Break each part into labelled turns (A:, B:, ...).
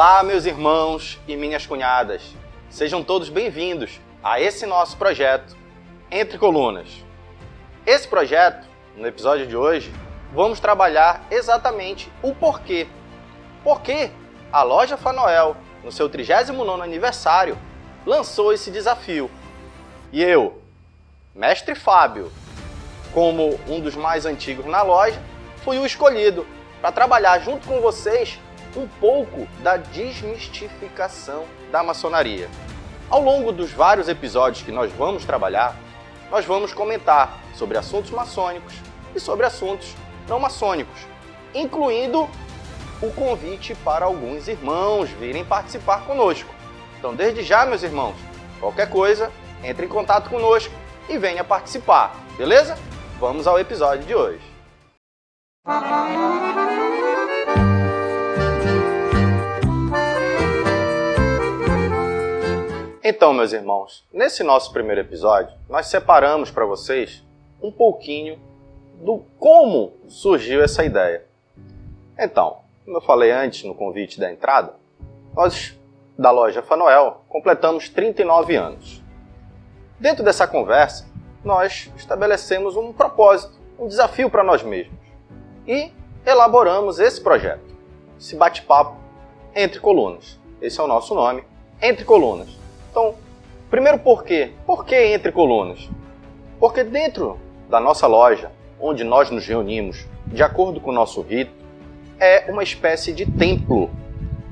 A: Olá, meus irmãos e minhas cunhadas. Sejam todos bem-vindos a esse nosso projeto Entre Colunas. Esse projeto, no episódio de hoje, vamos trabalhar exatamente o porquê. Por que a loja Fanoel, no seu 39º aniversário, lançou esse desafio. E eu, Mestre Fábio, como um dos mais antigos na loja, fui o escolhido para trabalhar junto com vocês um pouco da desmistificação da maçonaria. Ao longo dos vários episódios que nós vamos trabalhar, nós vamos comentar sobre assuntos maçônicos e sobre assuntos não maçônicos, incluindo o convite para alguns irmãos virem participar conosco. Então, desde já, meus irmãos, qualquer coisa, entre em contato conosco e venha participar, beleza? Vamos ao episódio de hoje. Então, meus irmãos, nesse nosso primeiro episódio, nós separamos para vocês um pouquinho do como surgiu essa ideia. Então, como eu falei antes no convite da entrada, nós da loja Fanoel completamos 39 anos. Dentro dessa conversa, nós estabelecemos um propósito, um desafio para nós mesmos e elaboramos esse projeto, esse bate-papo Entre Colunas. Esse é o nosso nome, Entre Colunas. Então, primeiro porquê? Por que Entre Colunas? Porque dentro da nossa loja, onde nós nos reunimos, de acordo com o nosso rito, é uma espécie de templo.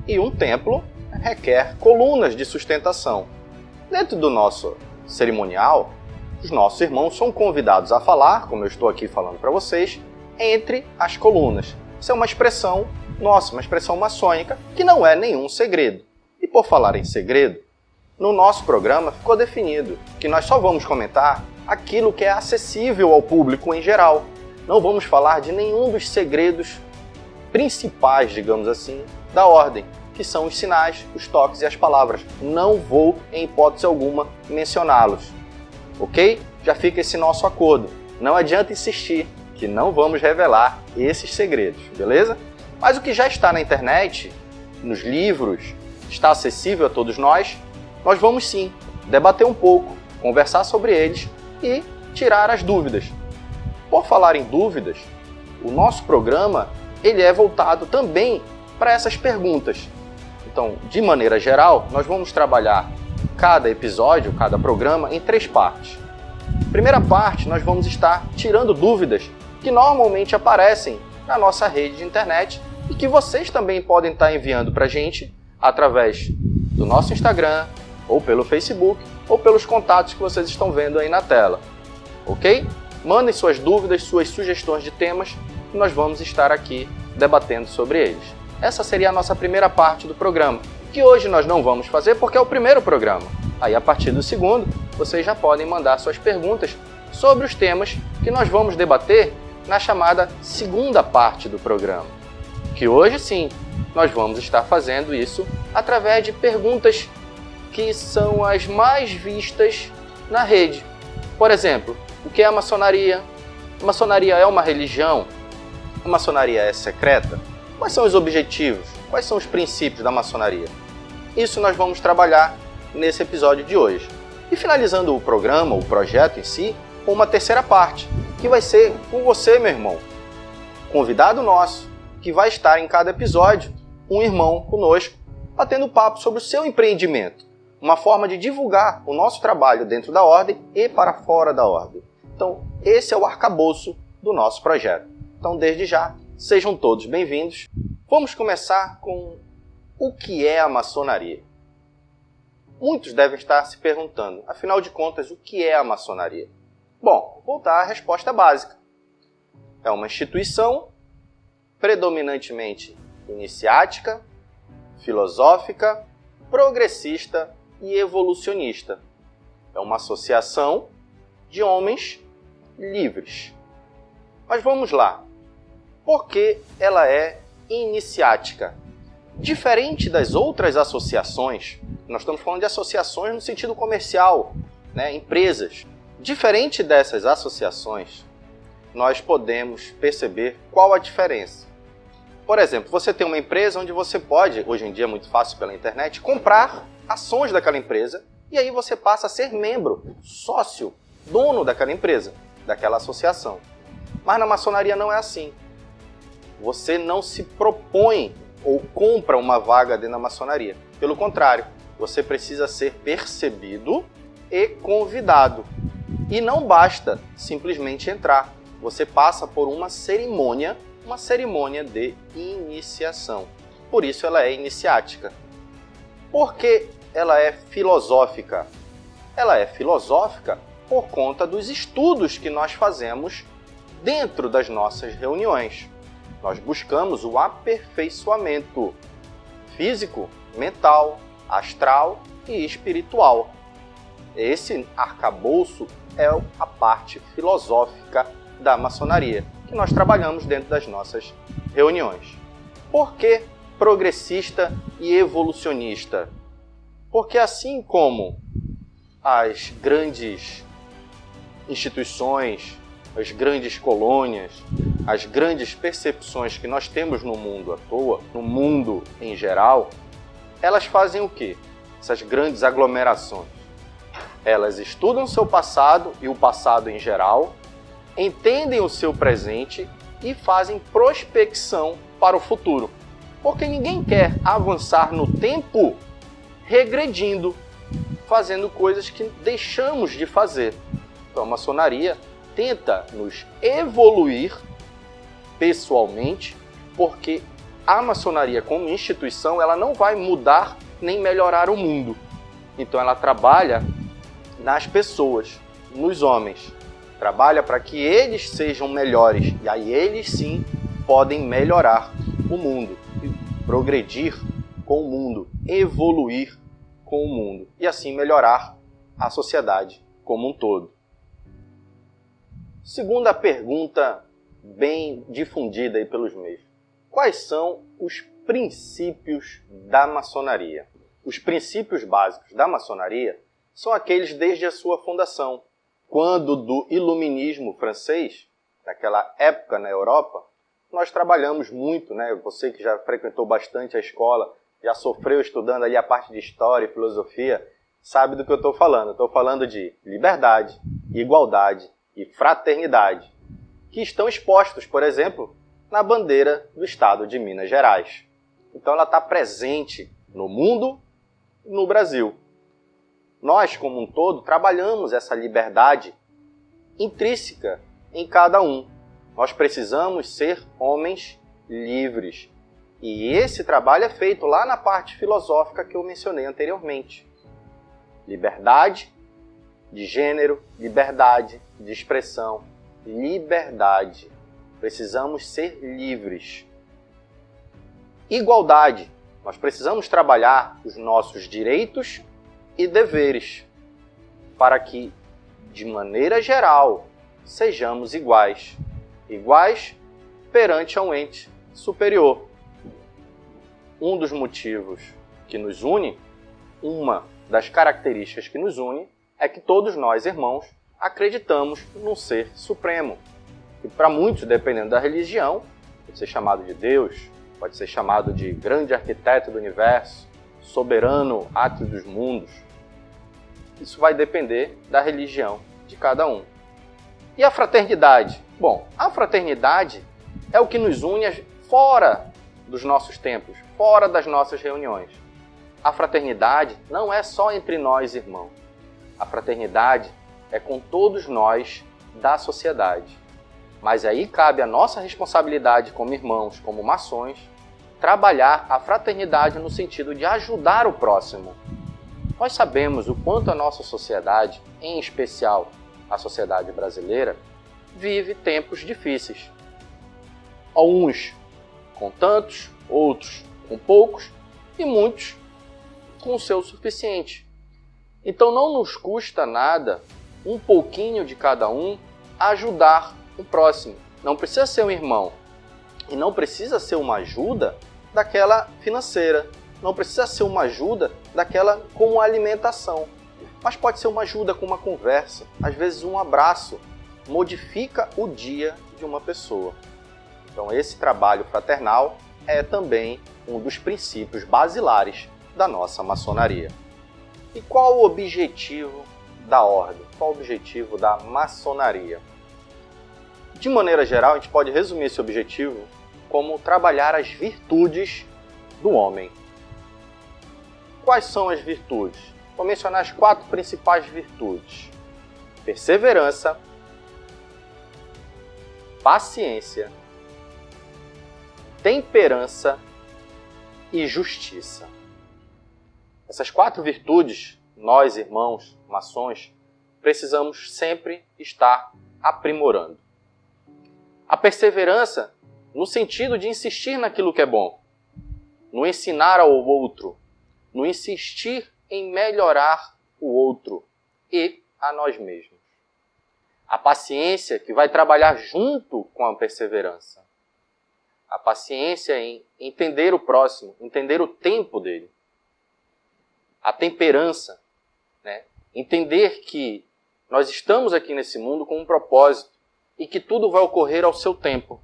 A: E um templo requer colunas de sustentação. Dentro do nosso cerimonial, os nossos irmãos são convidados a falar, como eu estou aqui falando para vocês, entre as colunas. Isso é uma expressão nossa, uma expressão maçônica, que não é nenhum segredo. E por falar em segredo, no nosso programa ficou definido que nós só vamos comentar aquilo que é acessível ao público em geral. Não vamos falar de nenhum dos segredos principais, digamos assim, da ordem, que são os sinais, os toques e as palavras. Não vou, em hipótese alguma, mencioná-los. Ok? Já fica esse nosso acordo. Não adianta insistir que não vamos revelar esses segredos, beleza? Mas o que já está na internet, nos livros, está acessível a todos nós vamos sim debater um pouco, conversar sobre eles e tirar as dúvidas. Por falar em dúvidas, o nosso programa ele é voltado também para essas perguntas. Então, de maneira geral, nós vamos trabalhar cada episódio, cada programa, em 3 partes. Primeira parte, nós vamos estar tirando dúvidas que normalmente aparecem na nossa rede de internet e que vocês também podem estar enviando para a gente através do nosso Instagram, ou pelo Facebook, ou pelos contatos que vocês estão vendo aí na tela. Ok? Mandem suas dúvidas, suas sugestões de temas, e nós vamos estar aqui debatendo sobre eles. Essa seria a nossa primeira parte do programa, que hoje nós não vamos fazer porque é o primeiro programa. Aí, a partir do segundo, vocês já podem mandar suas perguntas sobre os temas que nós vamos debater na chamada segunda parte do programa. Que hoje sim, nós vamos estar fazendo isso através de perguntas que são as mais vistas na rede. Por exemplo, o que é a maçonaria? A maçonaria é uma religião? A maçonaria é secreta? Quais são os objetivos? Quais são os princípios da maçonaria? Isso nós vamos trabalhar nesse episódio de hoje. E finalizando o programa, o projeto em si, com uma terceira parte, que vai ser com você, meu irmão. Convidado nosso, que vai estar em cada episódio, um irmão conosco, batendo papo sobre o seu empreendimento. Uma forma de divulgar o nosso trabalho dentro da ordem e para fora da ordem. Então, esse é o arcabouço do nosso projeto. Então, desde já, sejam todos bem-vindos. Vamos começar com o que é a maçonaria. Muitos devem estar se perguntando, afinal de contas, o que é a maçonaria? Bom, vou dar a resposta básica. É uma instituição predominantemente iniciática, filosófica, progressista e evolucionista. É uma associação de homens livres. Mas vamos lá. Por que ela é iniciática? Diferente das outras associações, nós estamos falando de associações no sentido comercial, empresas. Diferente dessas associações, nós podemos perceber qual a diferença. Por exemplo, você tem uma empresa onde você pode, hoje em dia é muito fácil pela internet, comprar ações daquela empresa e aí você passa a ser membro, sócio, dono daquela empresa, daquela associação. Mas na maçonaria não é assim. Você não se propõe ou compra uma vaga dentro da maçonaria. Pelo contrário, você precisa ser percebido e convidado. E não basta simplesmente entrar. Você passa por uma cerimônia de iniciação. Por isso ela é iniciática. Por que ela é filosófica? Ela é filosófica por conta dos estudos que nós fazemos dentro das nossas reuniões. Nós buscamos o aperfeiçoamento físico, mental, astral e espiritual. Esse arcabouço é a parte filosófica da maçonaria, que nós trabalhamos dentro das nossas reuniões. Por que progressista e evolucionista? Porque assim como as grandes instituições, as grandes colônias, as grandes percepções que nós temos no mundo à toa, no mundo em geral, elas fazem o quê? Essas grandes aglomerações. Elas estudam o seu passado e o passado em geral, entendem o seu presente e fazem prospecção para o futuro. Porque ninguém quer avançar no tempo regredindo, fazendo coisas que deixamos de fazer. Então a maçonaria tenta nos evoluir pessoalmente, porque a maçonaria como instituição ela não vai mudar nem melhorar o mundo. Então ela trabalha nas pessoas, nos homens. Trabalha para que eles sejam melhores e aí eles sim podem melhorar o mundo, progredir com o mundo, evoluir com o mundo e assim melhorar a sociedade como um todo. Segunda pergunta bem difundida aí pelos meios. Quais são os princípios da maçonaria? Os princípios básicos da maçonaria são aqueles desde a sua fundação. Quando do iluminismo francês, naquela época na Europa, nós trabalhamos muito, né? Você que já frequentou bastante a escola, já sofreu estudando ali a parte de história e filosofia, sabe do que eu estou falando. Estou falando de liberdade, igualdade e fraternidade, que estão expostos, por exemplo, na bandeira do estado de Minas Gerais. Então ela está presente no mundo e no Brasil. Nós, como um todo, trabalhamos essa liberdade intrínseca em cada um. Nós precisamos ser homens livres. E esse trabalho é feito lá na parte filosófica que eu mencionei anteriormente. Liberdade de gênero, liberdade de expressão, liberdade. Precisamos ser livres. Igualdade. Nós precisamos trabalhar os nossos direitos e deveres para que, de maneira geral, sejamos iguais. Iguais perante a um ente superior. Um dos motivos que nos une, uma das características que nos une, é que todos nós, irmãos, acreditamos num ser supremo. E para muitos, dependendo da religião, pode ser chamado de Deus, pode ser chamado de grande arquiteto do universo, soberano átrio dos mundos. Isso vai depender da religião de cada um. E a fraternidade? Bom, a fraternidade é o que nos une fora dos nossos templos, fora das nossas reuniões. A fraternidade não é só entre nós, irmãos. A fraternidade é com todos nós da sociedade. Mas aí cabe a nossa responsabilidade como irmãos, como maçons, trabalhar a fraternidade no sentido de ajudar o próximo. Nós sabemos o quanto a nossa sociedade, em especial a sociedade brasileira, vive tempos difíceis. Uns com tantos, outros com poucos e muitos com o seu suficiente. Então não nos custa nada, um pouquinho de cada um, ajudar o próximo. Não precisa ser um irmão e não precisa ser uma ajuda daquela financeira. Não precisa ser uma ajuda daquela com alimentação, mas pode ser uma ajuda com uma conversa. Às vezes um abraço modifica o dia de uma pessoa. Então esse trabalho fraternal é também um dos princípios basilares da nossa maçonaria. E qual o objetivo da ordem? Qual o objetivo da maçonaria? De maneira geral, a gente pode resumir esse objetivo como trabalhar as virtudes do homem. Quais são as virtudes? Vou mencionar as 4 principais virtudes: perseverança, paciência, temperança e justiça. Essas 4 virtudes, nós, irmãos, maçons, precisamos sempre estar aprimorando. A perseverança, no sentido de insistir naquilo que é bom, no ensinar ao outro, no insistir em melhorar o outro e a nós mesmos. A paciência, que vai trabalhar junto com a perseverança. A paciência em entender o próximo, entender o tempo dele. A temperança, entender que nós estamos aqui nesse mundo com um propósito e que tudo vai ocorrer ao seu tempo.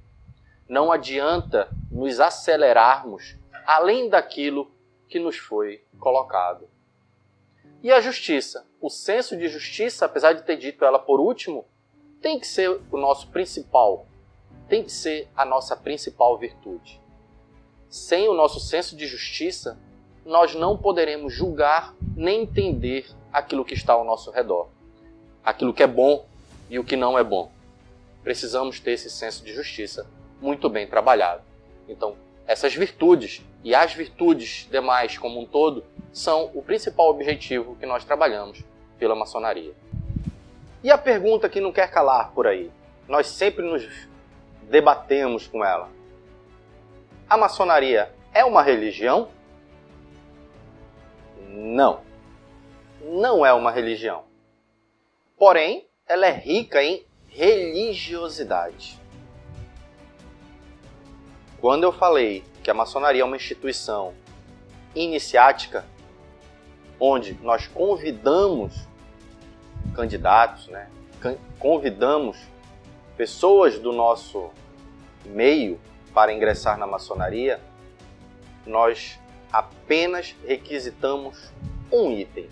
A: Não adianta nos acelerarmos além daquilo que nos foi colocado. E a justiça. O senso de justiça, apesar de ter dito ela por último, tem que ser o nosso principal, tem que ser a nossa principal virtude. Sem o nosso senso de justiça, nós não poderemos julgar nem entender aquilo que está ao nosso redor. Aquilo que é bom e o que não é bom. Precisamos ter esse senso de justiça muito bem trabalhado. Então, essas virtudes e as virtudes demais como um todo são o principal objetivo que nós trabalhamos pela maçonaria. E a pergunta que não quer calar por aí, nós sempre nos debatemos com ela. A maçonaria é uma religião? Não. Não é uma religião. Porém, ela é rica em religiosidade. Quando eu falei que a maçonaria é uma instituição iniciática, onde nós convidamos candidatos, convidamos pessoas do nosso meio para ingressar na maçonaria, nós apenas requisitamos um item,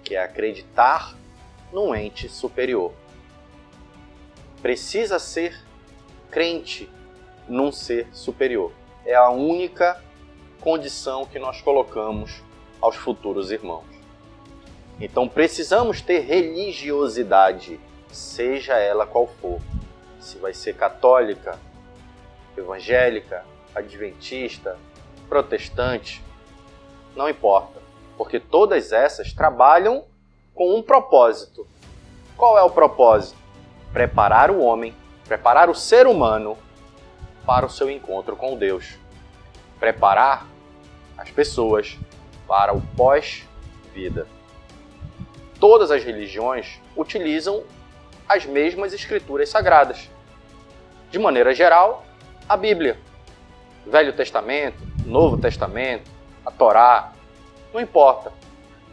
A: que é acreditar num ente superior. Precisa ser crente num ser superior. É a única condição que nós colocamos aos futuros irmãos. Então precisamos ter religiosidade, seja ela qual for. Se vai ser católica, evangélica, adventista, protestante, não importa, porque todas essas trabalham com um propósito. Qual é o propósito? Preparar o homem, preparar o ser humano para o seu encontro com Deus. Preparar as pessoas para o pós-vida. Todas as religiões utilizam as mesmas escrituras sagradas. De maneira geral, a Bíblia, Velho Testamento, Novo Testamento, a Torá, não importa.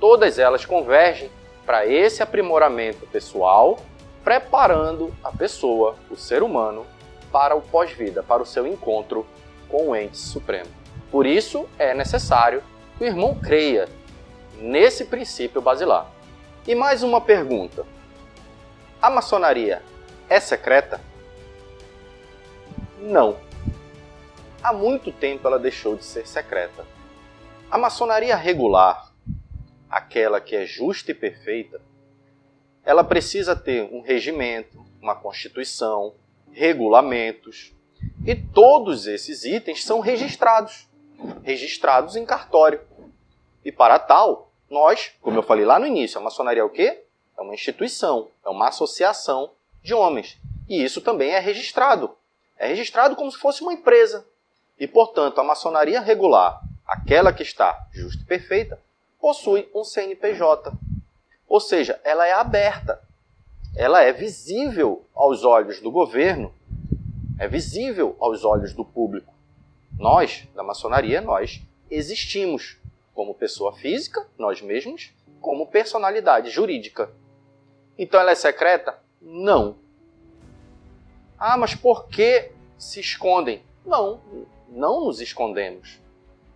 A: Todas elas convergem para esse aprimoramento pessoal, preparando a pessoa, o ser humano, para o pós-vida, para o seu encontro com o ente supremo. Por isso é necessário que o irmão creia nesse princípio basilar. E mais uma pergunta. A maçonaria é secreta? Não. Há muito tempo ela deixou de ser secreta. A maçonaria regular, aquela que é justa e perfeita, ela precisa ter um regimento, uma constituição, regulamentos, e todos esses itens são registrados em cartório. E para tal, nós, como eu falei lá no início, a maçonaria é o quê? É uma instituição, é uma associação de homens. E isso também é registrado. É registrado como se fosse uma empresa. E, portanto, a maçonaria regular, aquela que está justa e perfeita, possui um CNPJ. Ou seja, ela é aberta. Ela é visível aos olhos do governo, é visível aos olhos do público. Nós, da maçonaria, nós existimos como pessoa física, nós mesmos, como personalidade jurídica. Então ela é secreta? Não. Ah, mas por que se escondem? Não, não nos escondemos.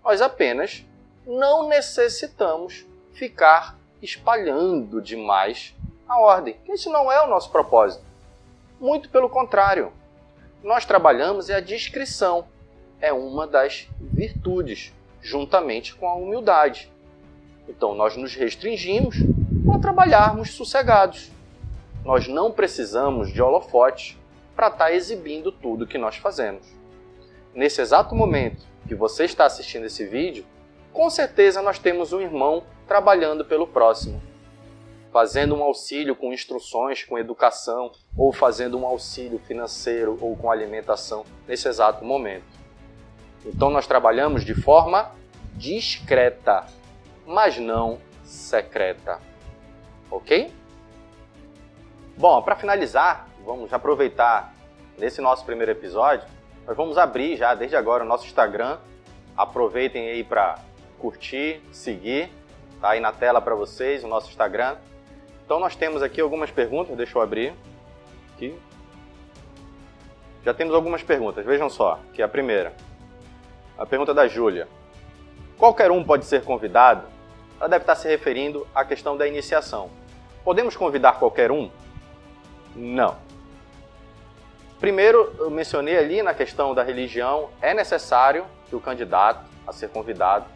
A: Nós apenas não necessitamos ficar espalhando demais a ordem. Esse não é o nosso propósito. Muito pelo contrário. Nós trabalhamos a discrição. É uma das virtudes, juntamente com a humildade. Então, nós nos restringimos para trabalharmos sossegados. Nós não precisamos de holofotes para estar exibindo tudo que nós fazemos. Nesse exato momento que você está assistindo esse vídeo, com certeza nós temos um irmão trabalhando pelo próximo, fazendo um auxílio com instruções, com educação, ou fazendo um auxílio financeiro ou com alimentação nesse exato momento. Então nós trabalhamos de forma discreta, mas não secreta. Ok? Bom, para finalizar, vamos aproveitar nesse nosso primeiro episódio, nós vamos abrir já desde agora o nosso Instagram. Aproveitem aí para curtir, seguir, tá aí na tela para vocês o nosso Instagram. Então nós temos aqui algumas perguntas, deixa eu abrir aqui. Já temos algumas perguntas, vejam só, que é a primeira. A pergunta da Júlia. Qualquer um pode ser convidado? Ela deve estar se referindo à questão da iniciação. Podemos convidar qualquer um? Não. Primeiro, eu mencionei ali na questão da religião, é necessário que o candidato a ser convidado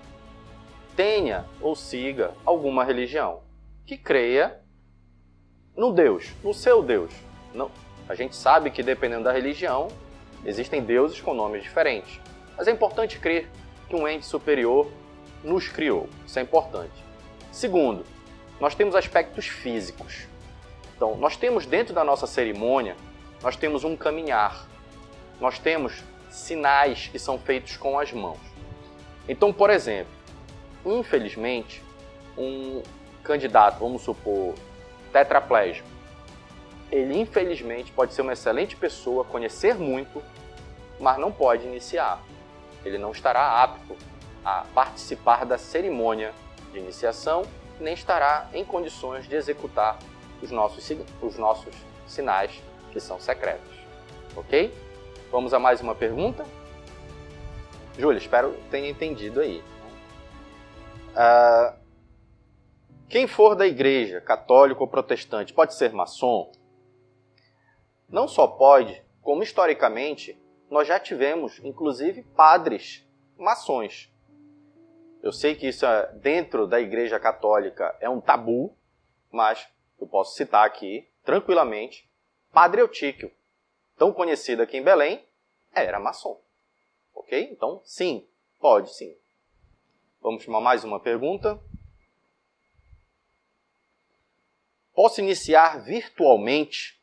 A: tenha ou siga alguma religião, que creia no Deus, no seu Deus. Não, a gente sabe que dependendo da religião, existem deuses com nomes diferentes, mas é importante crer que um ente superior nos criou, isso é importante. Segundo, nós temos aspectos físicos. Então, nós temos dentro da nossa cerimônia, nós temos um caminhar, nós temos sinais que são feitos com as mãos. Então, por exemplo, infelizmente, um candidato, vamos supor, tetraplégico, ele infelizmente pode ser uma excelente pessoa, conhecer muito, mas não pode iniciar. Ele não estará apto a participar da cerimônia de iniciação, nem estará em condições de executar os nossos sinais que são secretos. Ok? Vamos a mais uma pergunta? Júlia, espero que tenha entendido aí. Quem for da igreja, católico ou protestante, pode ser maçom? Não só pode, como historicamente, nós já tivemos, inclusive, padres maçons. Eu sei que isso dentro da igreja católica é um tabu, mas eu posso citar aqui, tranquilamente, Padre Eutíquio, tão conhecido aqui em Belém, era maçom. Ok? Então, sim, pode sim. Vamos para mais uma pergunta. Posso iniciar virtualmente?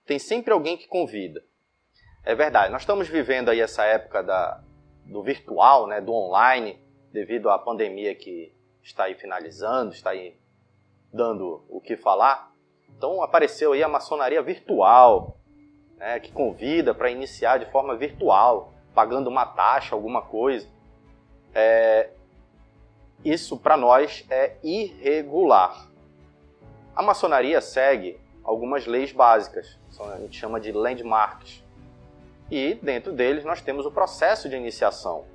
A: Tem sempre alguém que convida. É verdade, nós estamos vivendo aí essa época do virtual, né, do online, devido à pandemia que está aí finalizando, está aí dando o que falar. Então apareceu aí a maçonaria virtual, né, que convida para iniciar de forma virtual, pagando uma taxa, alguma coisa. Isso para nós é irregular. A maçonaria segue algumas leis básicas, a gente chama de landmarks. E dentro deles nós temos o processo de iniciação,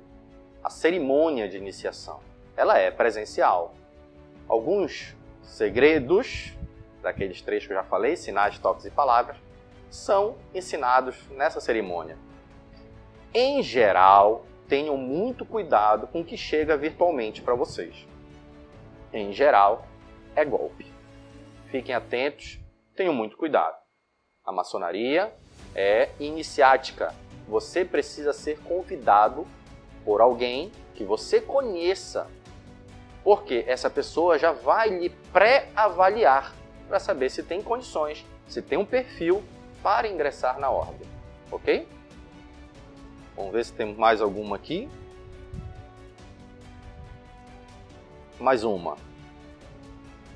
A: a cerimônia de iniciação. Ela é presencial. Alguns segredos, daqueles três que eu já falei, sinais, toques e palavras, são ensinados nessa cerimônia. Em geral, tenham muito cuidado com o que chega virtualmente para vocês. Em geral, é golpe. Fiquem atentos, tenham muito cuidado. A maçonaria é iniciática. Você precisa ser convidado por alguém que você conheça, porque essa pessoa já vai lhe pré-avaliar para saber se tem condições, se tem um perfil para ingressar na ordem. Ok? Vamos ver se temos mais alguma aqui. Mais uma.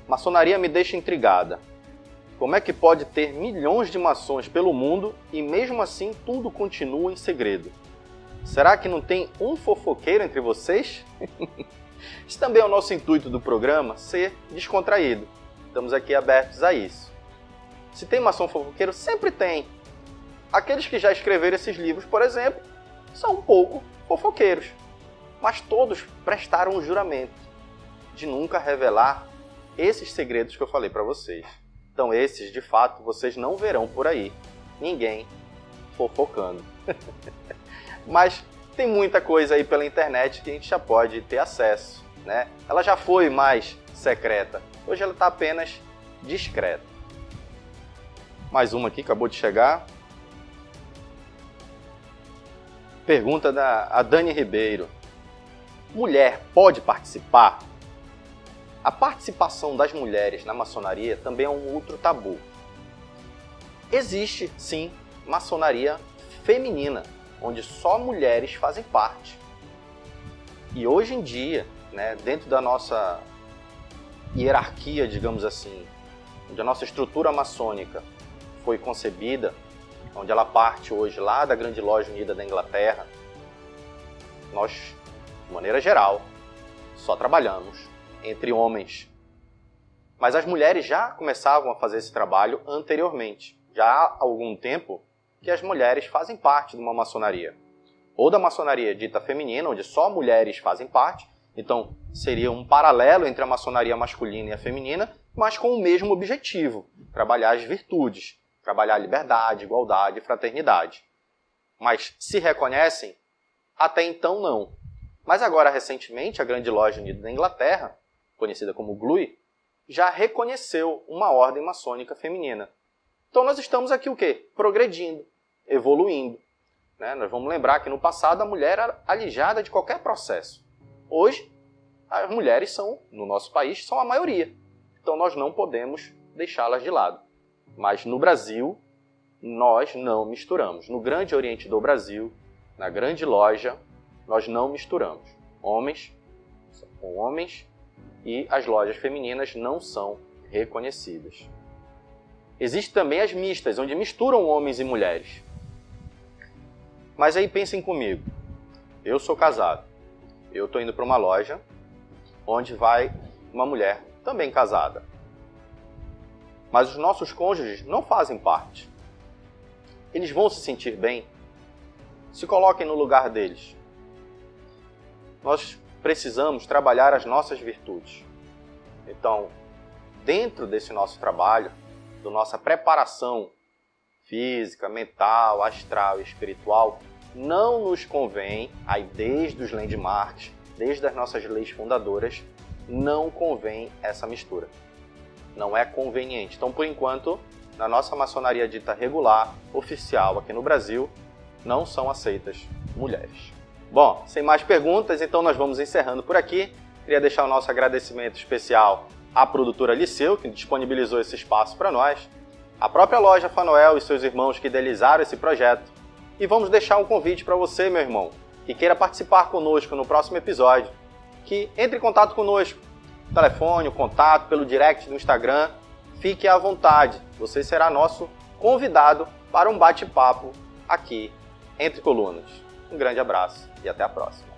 A: Maçonaria me deixa intrigada. Como é que pode ter milhões de maçons pelo mundo e mesmo assim tudo continua em segredo? Será que não tem um fofoqueiro entre vocês? Esse também é o nosso intuito do programa, ser descontraído. Estamos aqui abertos a isso. Se tem maçom fofoqueiro, sempre tem. Aqueles que já escreveram esses livros, por exemplo, são um pouco fofoqueiros, mas todos prestaram um juramento de nunca revelar esses segredos que eu falei para vocês. Então esses, de fato, vocês não verão por aí ninguém fofocando. Mas tem muita coisa aí pela internet que a gente já pode ter acesso, né? Ela já foi mais secreta, hoje ela está apenas discreta. Mais uma aqui, acabou de chegar. Pergunta da Dani Ribeiro. Mulher pode participar? A participação das mulheres na maçonaria também é um outro tabu. Existe, sim, maçonaria feminina, onde só mulheres fazem parte. E hoje em dia, né, dentro da nossa hierarquia, digamos assim, onde a nossa estrutura maçônica foi concebida, onde ela parte hoje lá da Grande Loja Unida da Inglaterra, nós, de maneira geral, só trabalhamos entre homens. Mas as mulheres já começavam a fazer esse trabalho anteriormente. Já há algum tempo que as mulheres fazem parte de uma maçonaria. Ou da maçonaria dita feminina, onde só mulheres fazem parte. Então, seria um paralelo entre a maçonaria masculina e a feminina, mas com o mesmo objetivo: trabalhar as virtudes, trabalhar a liberdade, igualdade e fraternidade. Mas se reconhecem? Até então não. Mas agora, recentemente, a Grande Loja Unida da Inglaterra, conhecida como GLUE, já reconheceu uma ordem maçônica feminina. Então nós estamos aqui o quê? Progredindo, evoluindo. Né? Nós vamos lembrar que no passado a mulher era alijada de qualquer processo. Hoje, as mulheres são, no nosso país, são a maioria. Então nós não podemos deixá-las de lado. Mas no Brasil, nós não misturamos. No Grande Oriente do Brasil, na Grande Loja, nós não misturamos. Homens são com homens e as lojas femininas não são reconhecidas. Existem também as mistas, onde misturam homens e mulheres. Mas aí pensem comigo. Eu sou casado. Eu estou indo para uma loja onde vai uma mulher também casada. Mas os nossos cônjuges não fazem parte. Eles vão se sentir bem? Se coloquem no lugar deles. Nós precisamos trabalhar as nossas virtudes. Então, dentro desse nosso trabalho, da nossa preparação física, mental, astral e espiritual, não nos convém, aí desde os landmarks, desde as nossas leis fundadoras, não convém essa mistura. Não é conveniente. Então, por enquanto, na nossa maçonaria dita regular, oficial aqui no Brasil, não são aceitas mulheres. Bom, sem mais perguntas, então nós vamos encerrando por aqui. Queria deixar o nosso agradecimento especial à produtora Liceu, que disponibilizou esse espaço para nós, a própria loja Fanoel e seus irmãos que idealizaram esse projeto. E vamos deixar um convite para você, meu irmão, que queira participar conosco no próximo episódio, que entre em contato conosco. Telefone, o contato, pelo direct do Instagram. Fique à vontade, você será nosso convidado para um bate-papo aqui entre colunas. Um grande abraço e até a próxima.